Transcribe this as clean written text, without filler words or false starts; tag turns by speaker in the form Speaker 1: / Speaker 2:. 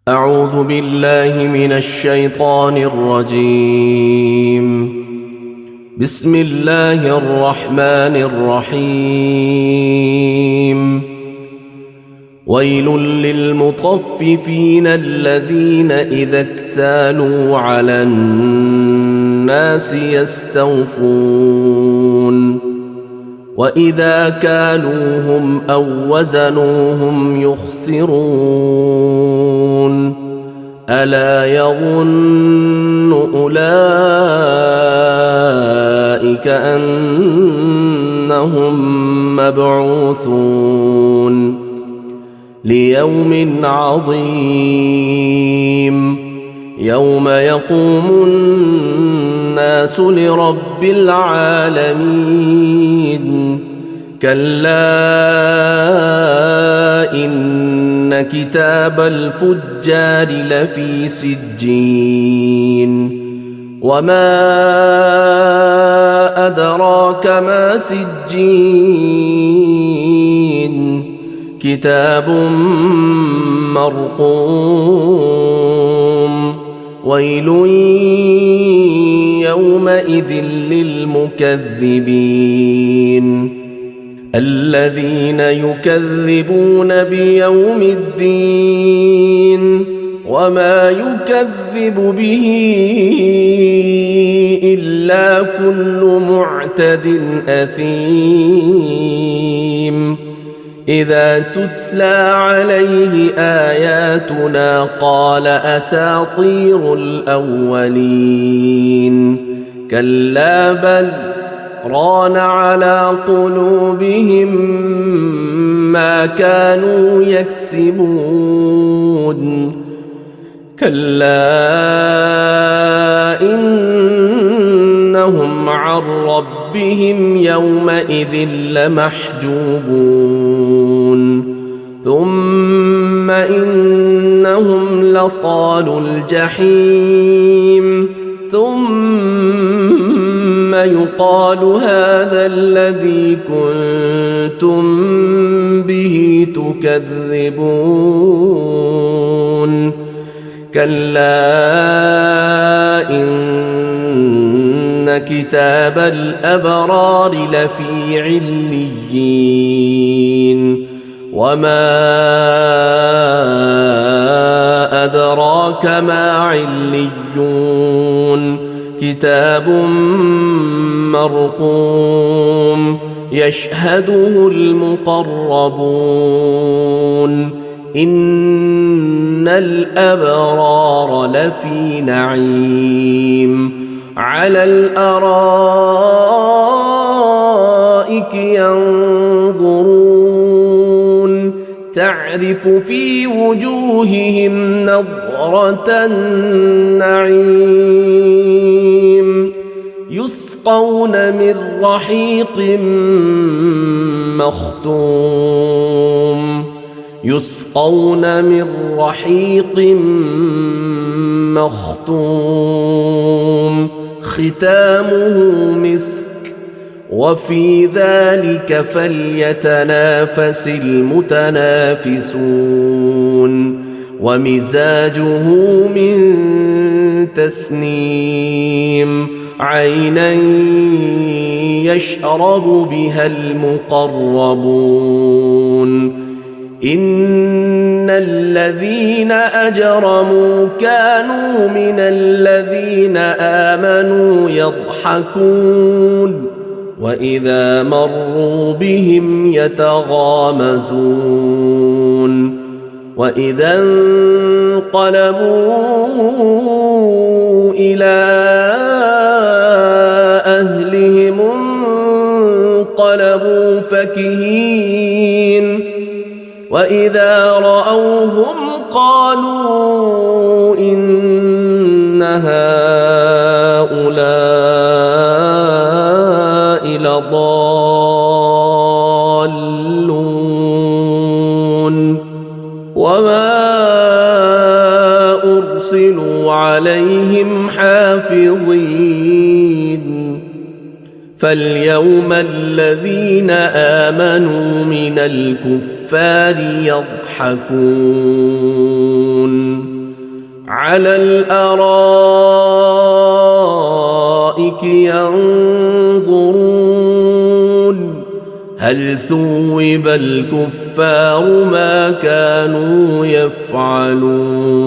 Speaker 1: أعوذ بالله من الشيطان الرجيم. بسم الله الرحمن الرحيم. ويل للمطففين الذين إذا اكتالوا على الناس يستوفون وإذا كالوهم أو وزنوهم يخسرون ألا يظن أولئك أنهم مبعوثون ليوم عظيم يوم يقوم الناس لرب العالمين. كلا إن كتاب الفجار لفي سجين وما أدراك ما سجين كتاب مرقوم ويل يومئذ للمكذبين الذين يكذبون بيوم الدين وما يكذب به إلا كل معتد أثيم إذا تتلى عليه آياتنا قال أساطير الأولين كلا بل ران على قلوبهم ما كانوا يكسبون كلا إنهم عن ربهم يومئذ لمحجوبون ثم إنهم لصالو الجحيم ثم يقال هذا الذي كنتم به تكذبون كلا إن كتاب الأبرار لفي عليين وما أدراك ما عليون كتاب مرقوم يشهده المقربون إن الأبرار لفي نعيم على الأرائك ينظرون تعرف في وجوههم نضرة النعيم يسقون من رحيق مختوم يسقون من رحيق مختوم ختامه مسك وفي ذلك فليتنافس المتنافسون ومزاجه من تسنيم عينا يشرب بها المقربون إن الذين أجرموا كانوا من الذين آمنوا يضحكون وإذا مروا بهم يتغامزون وإذا انقلبوا إلى أهلهم انقلبوا فكهين وإذا رأوهم قالوا إن هؤلاء لضالون وما أرسلوا عليهم حافظين فاليوم الذين آمنوا من الكفار يضحكون على الأرائك ينظرون هل ثوب الكفار ما كانوا يفعلون